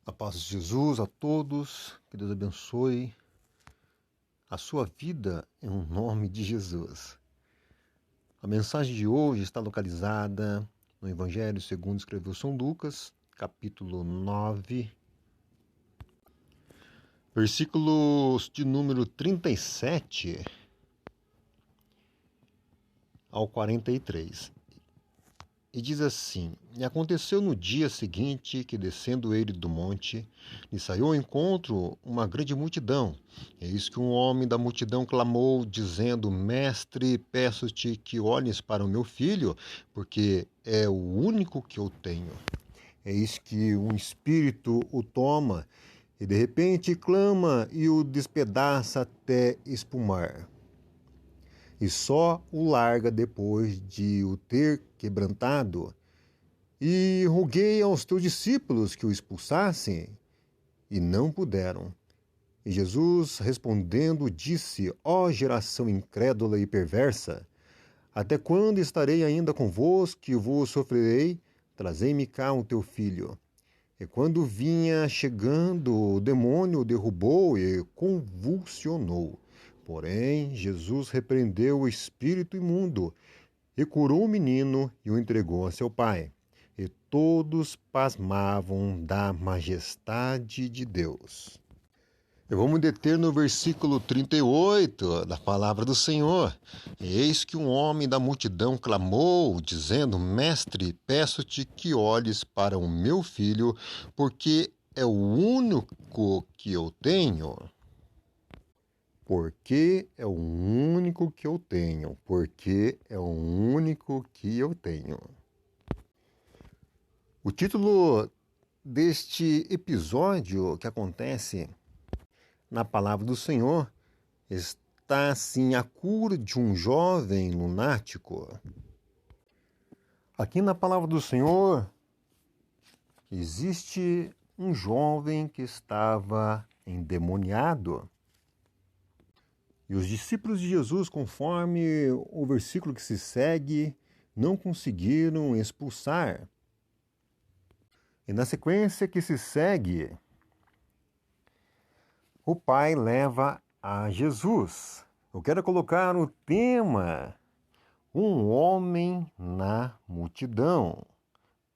A paz de Jesus a todos, que Deus abençoe a sua vida em nome de Jesus. A mensagem de hoje está localizada no Evangelho segundo escreveu São Lucas, capítulo 9, versículos de número 37 ao 43. E diz assim: E aconteceu no dia seguinte que, descendo ele do monte, lhe saiu ao encontro uma grande multidão. Eis que um homem da multidão clamou, dizendo: Mestre, peço-te que olhes para o meu filho, porque é o único que eu tenho. Eis que um espírito o toma, e de repente clama e o despedaça até espumar. E só o larga depois de o ter quebrantado. E roguei aos teus discípulos que o expulsassem, e não puderam. E Jesus, respondendo, disse: Ó geração incrédula e perversa, até quando estarei ainda convosco e vos sofrerei? Trazei-me cá o teu filho. E quando vinha chegando, o demônio o derrubou e convulsionou. Porém, Jesus repreendeu o espírito imundo, e curou o menino e o entregou a seu pai. E todos pasmavam da majestade de Deus. E vamos deter no versículo 38 da palavra do Senhor. Eis que um homem da multidão clamou, dizendo: Mestre, peço-te que olhes para o meu filho, porque é o único que eu tenho. Porque é o único que eu tenho. Porque é o único que eu tenho. O título deste episódio que acontece na palavra do Senhor está assim: a cura de um jovem lunático. Aqui na palavra do Senhor existe um jovem que estava endemoniado. E os discípulos de Jesus, conforme o versículo que se segue, não conseguiram expulsar. E na sequência que se segue, o pai leva a Jesus. Eu quero colocar o tema: um homem na multidão.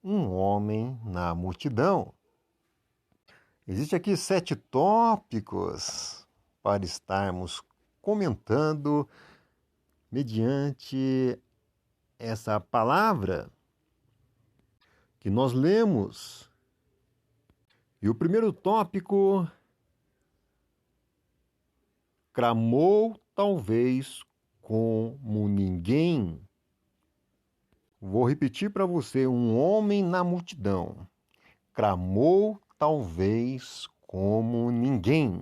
Um homem na multidão. Existem aqui 7 tópicos para estarmos comentando mediante essa palavra que nós lemos. E o primeiro tópico: clamou talvez como ninguém. Vou repetir para você: um homem na multidão. Clamou talvez como ninguém.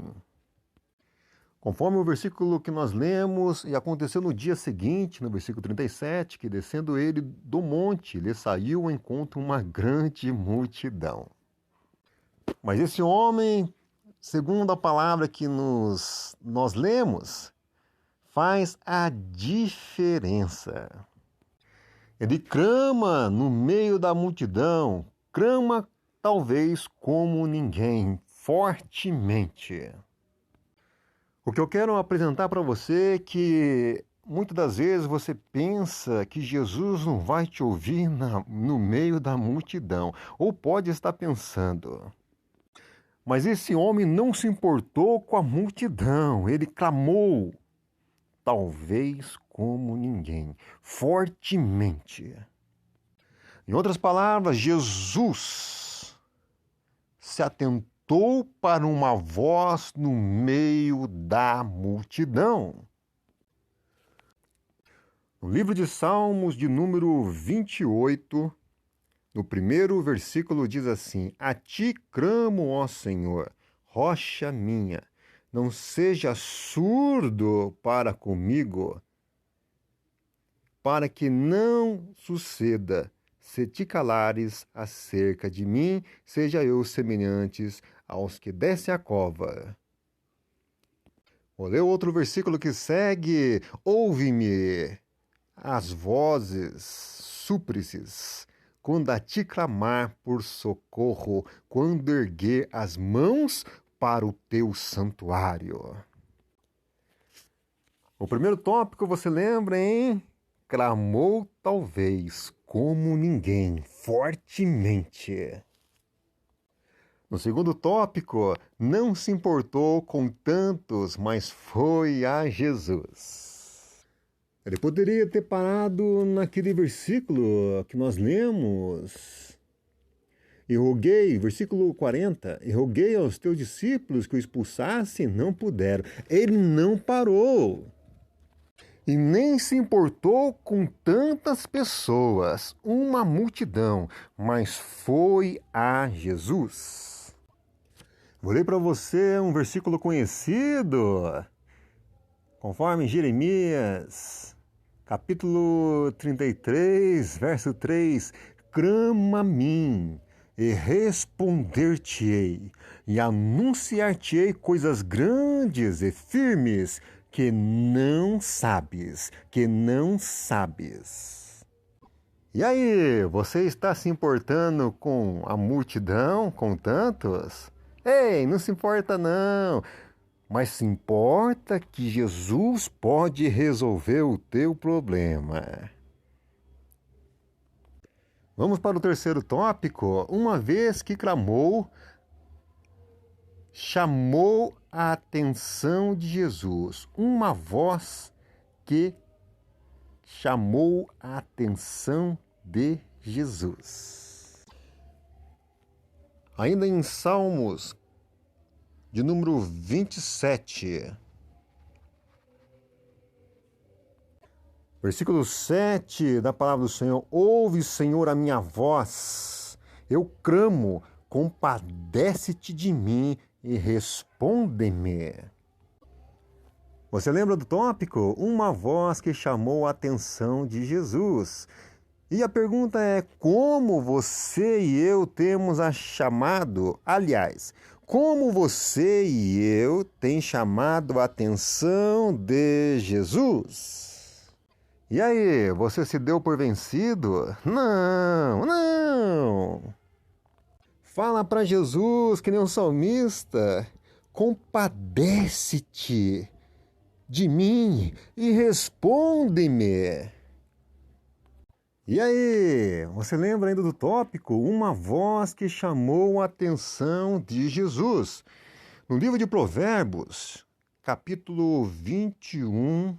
Conforme o versículo que nós lemos, e aconteceu no dia seguinte, no versículo 37, que descendo ele do monte, lhe saiu ao encontro uma grande multidão. Mas esse homem, segundo a palavra que nós lemos, faz a diferença. Ele clama no meio da multidão, clama talvez como ninguém, fortemente. O que eu quero apresentar para você é que muitas das vezes você pensa que Jesus não vai te ouvir no meio da multidão, ou pode estar pensando. Mas esse homem não se importou com a multidão, ele clamou, talvez como ninguém, fortemente. Em outras palavras, Jesus se atentou para uma voz no meio da multidão. No livro de Salmos, de número 28, no primeiro versículo diz assim: A ti clamo, ó Senhor, rocha minha, não seja surdo para comigo, para que não suceda, se te calares acerca de mim, seja eu semelhantes aos que descem a cova. Vou ler outro versículo que segue: Ouve-me as vozes súplices, quando a ti clamar por socorro, quando erguer as mãos para o teu santuário. O primeiro tópico, você lembra, hein? Clamou talvez como ninguém, fortemente. No segundo tópico, não se importou com tantos, mas foi a Jesus. Ele poderia ter parado naquele versículo que nós lemos. E roguei, versículo 40, e roguei aos teus discípulos que o expulsassem, não puderam. Ele não parou. E nem se importou com tantas pessoas, uma multidão, mas foi a Jesus. Vou ler para você um versículo conhecido, conforme Jeremias, capítulo 33, verso 3, clama a mim e responder-te-ei, e anunciar-te-ei coisas grandes e firmes, que não sabes. E aí, você está se importando com a multidão, com tantos? Ei, não se importa não, mas se importa que Jesus pode resolver o teu problema. Vamos para o terceiro tópico. Uma vez que clamou, chamou a atenção de Jesus. Uma voz que chamou a atenção de Jesus. Ainda em Salmos, de número 27, versículo 7 da palavra do Senhor: ouve, Senhor, a minha voz, eu clamo, compadece-te de mim e responde-me. Você lembra do tópico? Uma voz que chamou a atenção de Jesus. E a pergunta é: como você e eu temos chamado, aliás, como você e eu tem chamado a atenção de Jesus? E aí, você se deu por vencido? Não. Fala para Jesus, que nem um salmista: compadece-te de mim e responde-me. E aí, você lembra ainda do tópico? Uma voz que chamou a atenção de Jesus. No livro de Provérbios, capítulo 21,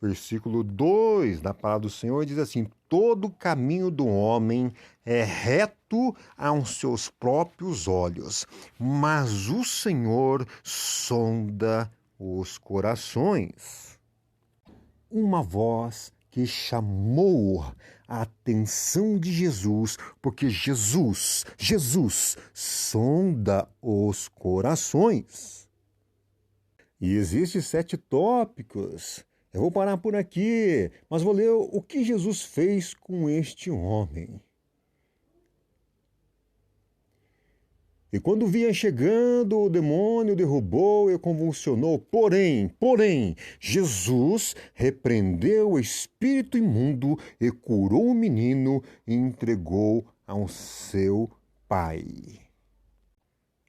versículo 2 da palavra do Senhor, diz assim: todo caminho do homem é reto aos seus próprios olhos, mas o Senhor sonda os corações. Uma voz que chamou a atenção de Jesus, porque Jesus sonda os corações. E existem 7 tópicos. Eu vou parar por aqui, mas vou ler o que Jesus fez com este homem. E quando vinha chegando, o demônio derrubou e convulsionou. Porém, Jesus repreendeu o espírito imundo e curou o menino e entregou ao seu pai.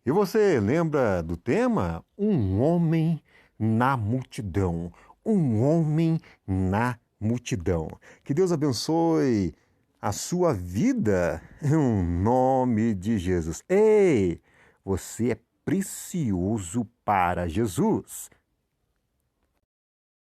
E você lembra do tema? Um homem na multidão. Um homem na multidão. Que Deus abençoe a sua vida em nome de Jesus. Ei, você é precioso para Jesus.